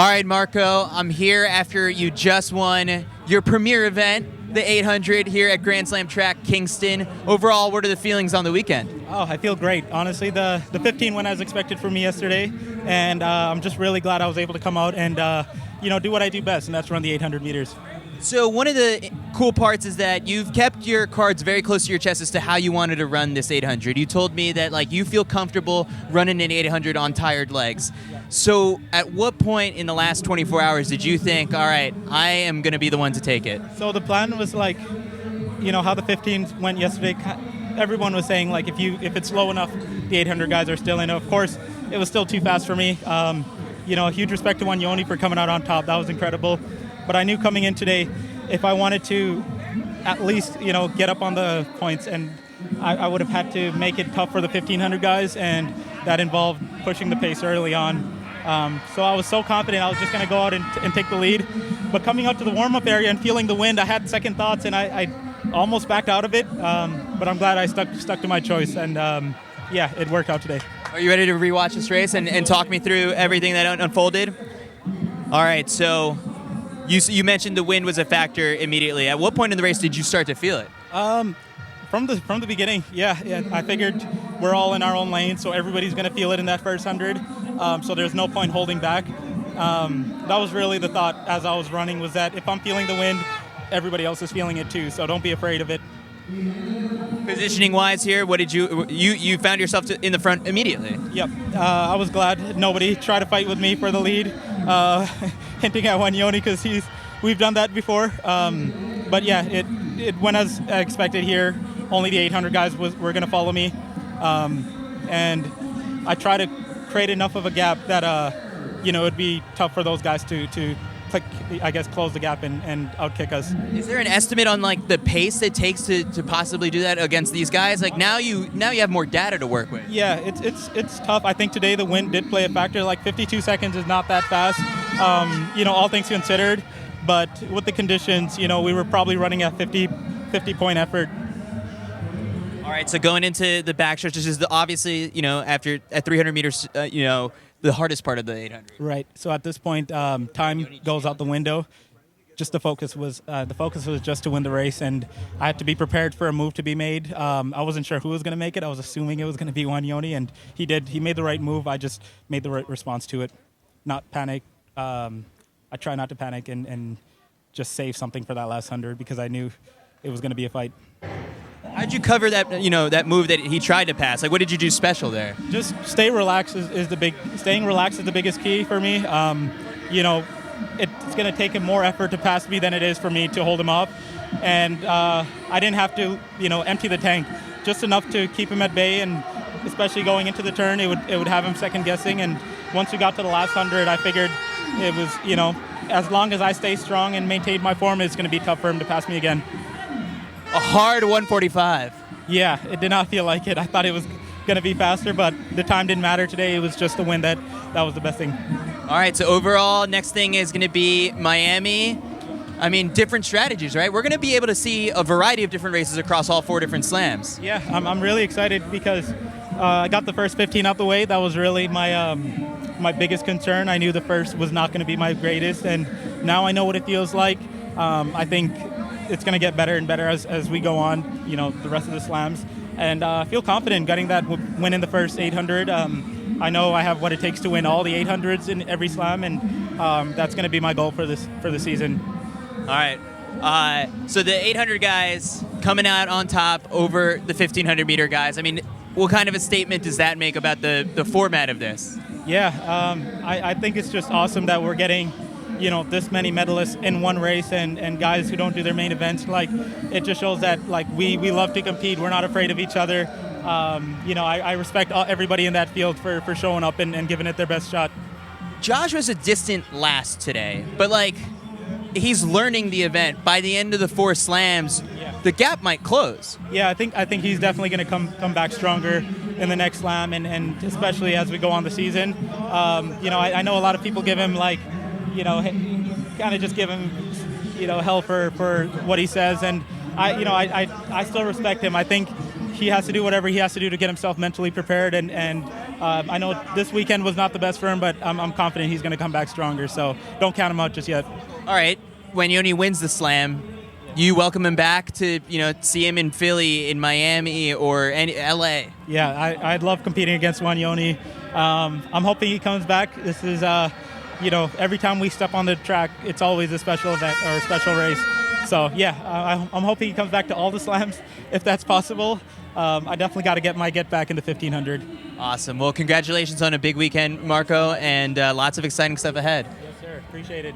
All right, Marco, I'm here after you just won your premier event, the 800 here at Grand Slam Track Kingston. Overall, what are the feelings on the weekend? Oh, I feel great. Honestly, the 15 went as expected for me yesterday, and I'm just really glad I was able to come out and do what I do best, and that's run the 800 meters. So one of the cool parts is that you've kept your cards very close to your chest as to how you wanted to run this 800. You told me that you feel comfortable running an 800 on tired legs. So at what point in the last 24 hours did you think, all right, I am going to be the one to take it? So the plan was how the 15s went yesterday. Everyone was saying if it's slow enough, the 800 guys are still in. Of course, it was still too fast for me. Huge respect to Wanyonyi for coming out on top. That was incredible. But I knew coming in today, if I wanted to at least, get up on the points, and I would have had to make it tough for the 1,500 guys, and that involved pushing the pace early on. So I was so confident I was just going to go out and take the lead. But coming out to the warm-up area and feeling the wind, I had second thoughts, and I almost backed out of it. But I'm glad I stuck to my choice, and it worked out today. Are you ready to rewatch this race and talk me through everything that unfolded? All right, so you mentioned the wind was a factor immediately. At what point in the race did you start to feel it? From the beginning, yeah. I figured we're all in our own lane, so everybody's going to feel it in that first 100. So there's no point holding back. That was really the thought as I was running, was that if I'm feeling the wind, everybody else is feeling it too. So don't be afraid of it. Positioning-wise here, what did you found yourself in the front immediately? Yep. I was glad nobody tried to fight with me for the lead, hinting at Wanyonyi because we've done that before. But yeah, it went as expected here. Only the 800 guys were going to follow me, and I try to create enough of a gap that it'd be tough for those guys to close the gap and outkick us. Is there an estimate on the pace it takes to possibly do that against these guys? Now you have more data to work with. Yeah, it's tough. I think today the wind did play a factor. 52 seconds is not that fast, all things considered. But with the conditions, we were probably running a 50-point effort. All right, so going into the backstretch, this is obviously, at 300 meters, the hardest part of the 800. Right. So at this point, time goes out the window. Just the focus was just to win the race, and I had to be prepared for a move to be made. I wasn't sure who was going to make it. I was assuming it was going to be Wanyonyi, and he did. He made the right move. I just made the right response to it, not panic. I try not to panic and just save something for that last 100 because I knew it was going to be a fight. How'd you cover that? That move that he tried to pass. What did you do special there? Just stay relaxed staying relaxed is the biggest key for me. It's going to take him more effort to pass me than it is for me to hold him up, and I didn't have to empty the tank, just enough to keep him at bay, and especially going into the turn, it would have him second guessing. And once we got to the last 100, I figured it was as long as I stay strong and maintain my form, it's going to be tough for him to pass me again. A hard 145. Yeah, it did not feel like it. I thought it was going to be faster, but the time didn't matter today. It was just the win that was the best thing. All right, so overall, next thing is going to be Miami. I mean, different strategies, right? We're going to be able to see a variety of different races across all 4 different slams. Yeah, I'm really excited because I got the first 15 out the way. That was really my biggest concern. I knew the first was not going to be my greatest, and now I know what it feels like. I think it's going to get better and better as we go on, the rest of the slams. And I feel confident getting that win in the first 800. I know I have what it takes to win all the 800s in every slam, and that's going to be my goal for the season. All right. So the 800 guys coming out on top over the 1,500-meter guys. I mean, what kind of a statement does that make about the format of this? Yeah, I think it's just awesome that we're getting this many medalists in one race and guys who don't do their main events. It just shows that we love to compete. We're not afraid of each other. I respect everybody in that field for showing up and giving it their best shot. Josh was a distant last today, but he's learning the event. By the end of the 4 slams, the gap might close. Yeah, I think he's definitely going to come back stronger in the next slam, and especially as we go on the season. I know a lot of people give him kind of just give him hell for what he says, and I still respect him. I think he has to do whatever he has to do to get himself mentally prepared and I know this weekend was not the best for him, but I'm confident he's going to come back stronger. So don't count him out just yet. All right, when Wanyonyi wins the slam, you welcome him back to see him in Philly, in Miami, or LA. Yeah, I'd love competing against Wanyonyi. I'm hoping he comes back. This is every time we step on the track, it's always a special event or a special race. So yeah, I'm hoping he comes back to all the slams if that's possible. I definitely got to get back into 1500. Awesome. Well, congratulations on a big weekend, Marco, and lots of exciting stuff ahead. Yes, sir. Appreciate it.